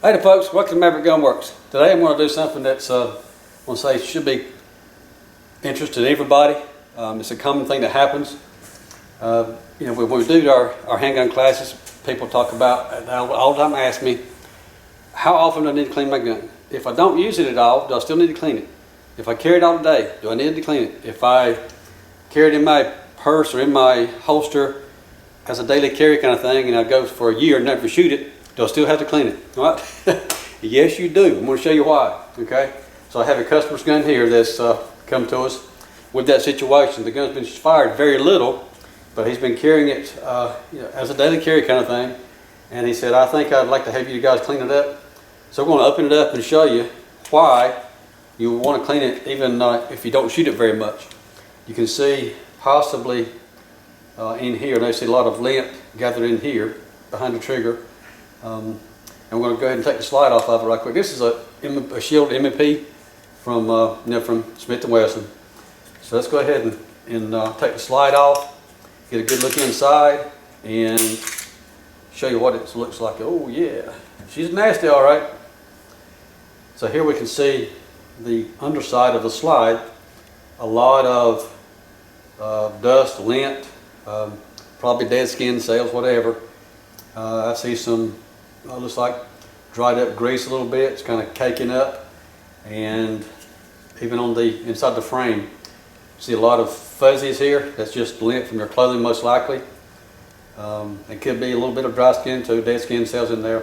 Hey there folks, welcome to Maverick Gun Works. Today I'm going to do something that's I want to say should be interesting to everybody. It's a common thing that happens. When we do our handgun classes, people talk about, all the time ask me, how often do I need to clean my gun? If I don't use it at all, do I still need to clean it? If I carry it all day, do I need to clean it? If I carry it in my purse or in my holster as a daily carry kind of thing, and I go for a year and never shoot it, do I still have to clean it? All right? Yes, you do. I'm going to show you why. Okay. So I have a customer's gun here that's come to us with that situation. The gun's been fired very little, but he's been carrying it as a daily carry kind of thing. And he said, I think I'd like to have you guys clean it up. So we're going to open it up and show you why you want to clean it even if you don't shoot it very much. You can see possibly in here, and I see a lot of lint gathered in here behind the trigger. And we're going to go ahead and take the slide off of it right quick. This is a Shield M&P from Smith & Wesson. So let's go ahead and take the slide off, get a good look inside, and show you what it looks like. Oh yeah, she's nasty, all right. So here we can see the underside of the slide. A lot of dust, lint, probably dead skin cells, whatever. I see some looks like dried up grease a little bit. It's kind of caking up, and even on the inside the frame, see a lot of fuzzies here. That's just lint from your clothing, most likely. It could be a little bit of dry skin too, dead skin cells in there.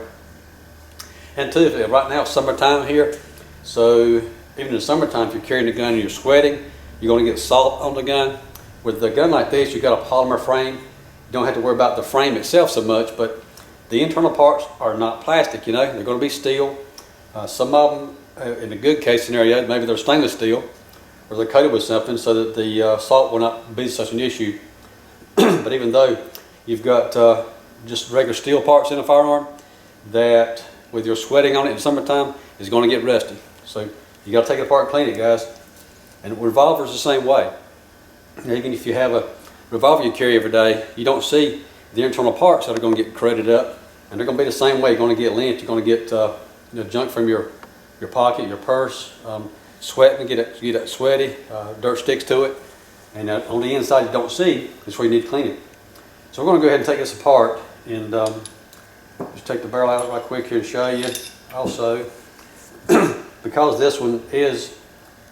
And too, right now it's summertime here, so even in the summertime, if you're carrying the gun and you're sweating, you're going to get salt on the gun. With a gun like this, you've got a polymer frame. You don't have to worry about the frame itself so much, but the internal parts are not plastic, you know, they're going to be steel. Some of them, in a good case scenario, maybe they're stainless steel or they're coated with something so that the salt will not be such an issue. But even though you've got just regular steel parts in a firearm, that with your sweating on it in summertime is going to get rusty. So you got to take it apart and clean it, guys. And revolvers the same way. Even if you have a revolver you carry every day, you don't see the internal parts that are going to get corroded up, and they're going to be the same way. You're going to get lint, you're going to get junk from your pocket, your purse, sweating, get it sweaty, dirt sticks to it, and on the inside you don't see, that's where you need to clean it. So we're going to go ahead and take this apart and just take the barrel out right quick here and show you. Also, because this one is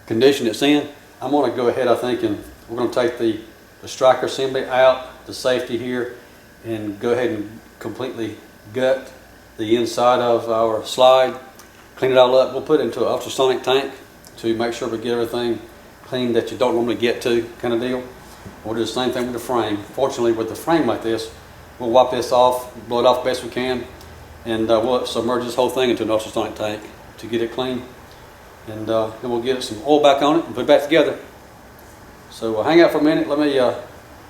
condition it's in, I'm going to go ahead, I think, and we're going to take the striker assembly out, the safety here, and go ahead and completely gut the inside of our slide, clean it all up. We'll put it into an ultrasonic tank to make sure we get everything clean that you don't normally get to, kind of deal. We'll do the same thing with the frame. Fortunately, with the frame like this, we'll wipe this off, blow it off the best we can, and we'll submerge this whole thing into an ultrasonic tank to get it clean. And then we'll get some oil back on it and put it back together. So we'll hang out for a minute. Let me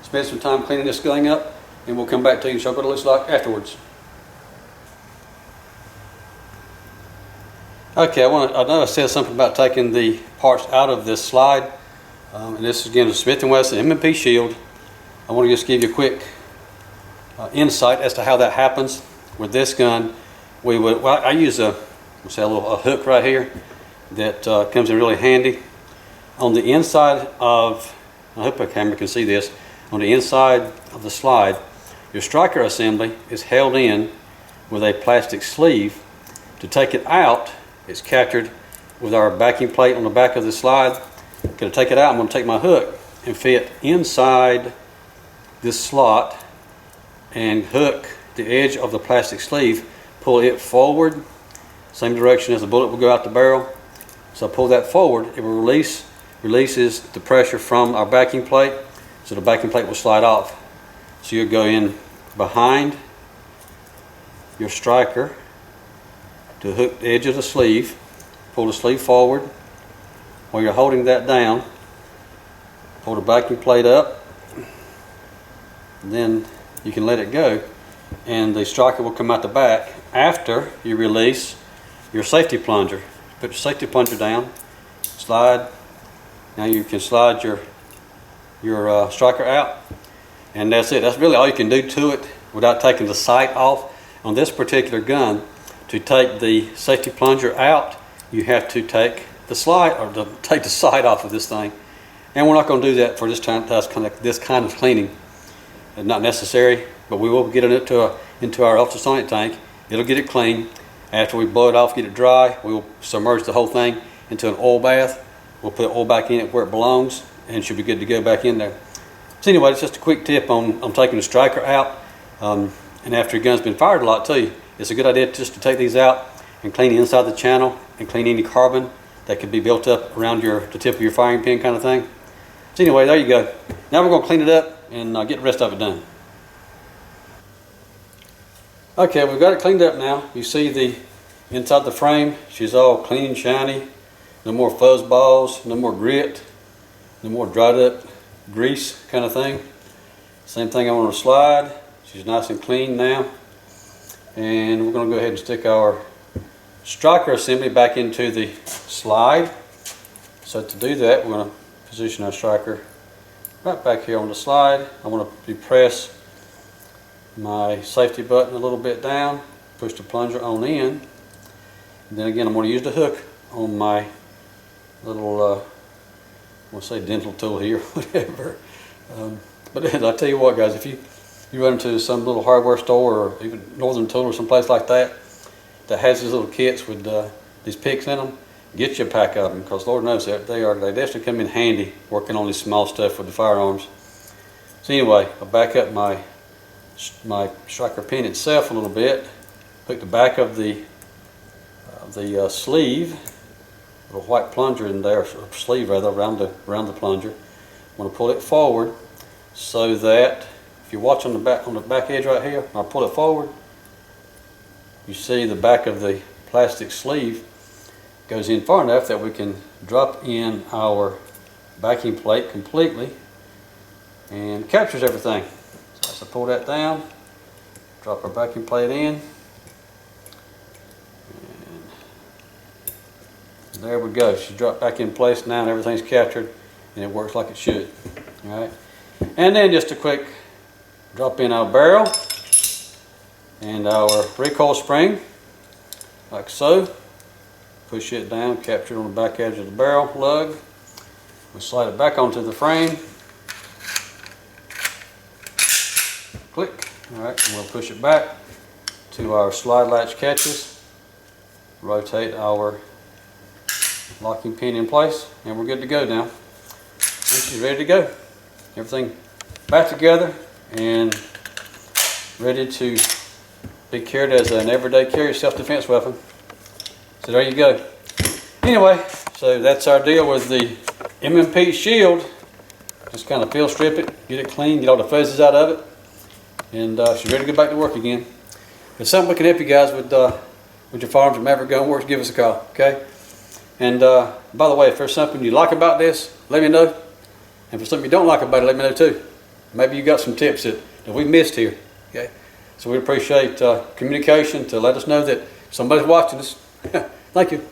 spend some time cleaning this thing up, and we'll come back to you and show what it looks like afterwards. Okay, I know I said something about taking the parts out of this slide, and this is again a Smith & Wesson M&P Shield. I want to just give you a quick insight as to how that happens with this gun. I use a hook right here that comes in really handy. On the inside of, I hope the camera can see this, on the inside of the slide, your striker assembly is held in with a plastic sleeve. To take it out, it's captured with our backing plate on the back of the slide. I'm going to take it out. I'm going to take my hook and fit inside this slot and hook the edge of the plastic sleeve, pull it forward, same direction as the bullet will go out the barrel. So I pull that forward, it will releases the pressure from our backing plate, so the backing plate will slide off. So you'll go in behind your striker to hook the edge of the sleeve, pull the sleeve forward. While you're holding that down, pull the backing plate up, then you can let it go, and the striker will come out the back after you release your safety plunger. Put your safety plunger down, slide. Now you can slide your striker out, and that's it. That's really all you can do to it without taking the sight off. On this particular gun, to take the safety plunger out, you have to take the slide, or take the side off of this thing. And we're not going to do that for this kind of cleaning. It's not necessary, but we will get it into our ultrasonic tank. It'll get it clean. After we blow it off, get it dry, we will submerge the whole thing into an oil bath. We'll put oil back in it where it belongs, and it should be good to go back in there. So anyway, it's just a quick tip on taking the striker out. And after your gun's been fired a lot too, it's a good idea just to take these out and clean the inside of the channel and clean any carbon that could be built up around the tip of your firing pin kind of thing. So anyway, there you go. Now we're going to clean it up and get the rest of it done. Okay, we've got it cleaned up now. You see the inside the frame, she's all clean and shiny. No more fuzz balls, no more grit, no more dried up grease kind of thing. Same thing on the slide. She's nice and clean now. And we're going to go ahead and stick our striker assembly back into the slide. So to do that, we're going to position our striker right back here on the slide. I want to depress my safety button a little bit down, push the plunger on in, and then again I'm going to use the hook on my little, I want to say dental tool here, whatever. But I tell you what, guys, if you run into some little hardware store or even Northern Tool or someplace like that has these little kits with these picks in them, get you a pack of them, because Lord knows that they definitely come in handy working on this small stuff with the firearms. So anyway, I'll back up my striker pin itself a little bit, put the back of the sleeve, a little white plunger in there, sleeve rather, around the plunger. I'm going to pull it forward so that if you watch on the back edge right here, I'll pull it forward. You see the back of the plastic sleeve goes in far enough that we can drop in our backing plate completely and captures everything. So pull that down, drop our backing plate in, and there we go. She dropped back in place now and everything's captured and it works like it should. All right. And then just a quick drop in our barrel and our recoil spring, like so. Push it down, capture it on the back edge of the barrel lug. We'll slide it back onto the frame. Click. All right, and we'll push it back to our slide latch catches. Rotate our locking pin in place, and we're good to go now. And she's ready to go. Everything back together and ready to be carried as an everyday carry self-defense weapon. So there you go. Anyway, so that's our deal with the M&P shield. Just kind of field strip it, get it clean, get all the fuzzes out of it, and she's ready to go back to work again. If it's something we can help you guys with your firearms or Maverick Gun Works, give us a call, okay? And by the way, if there's something you like about this, let me know. And if there's something you don't like about it, let me know too. Maybe you got some tips that we missed here, okay? So we appreciate communication to let us know that somebody's watching us. Thank you.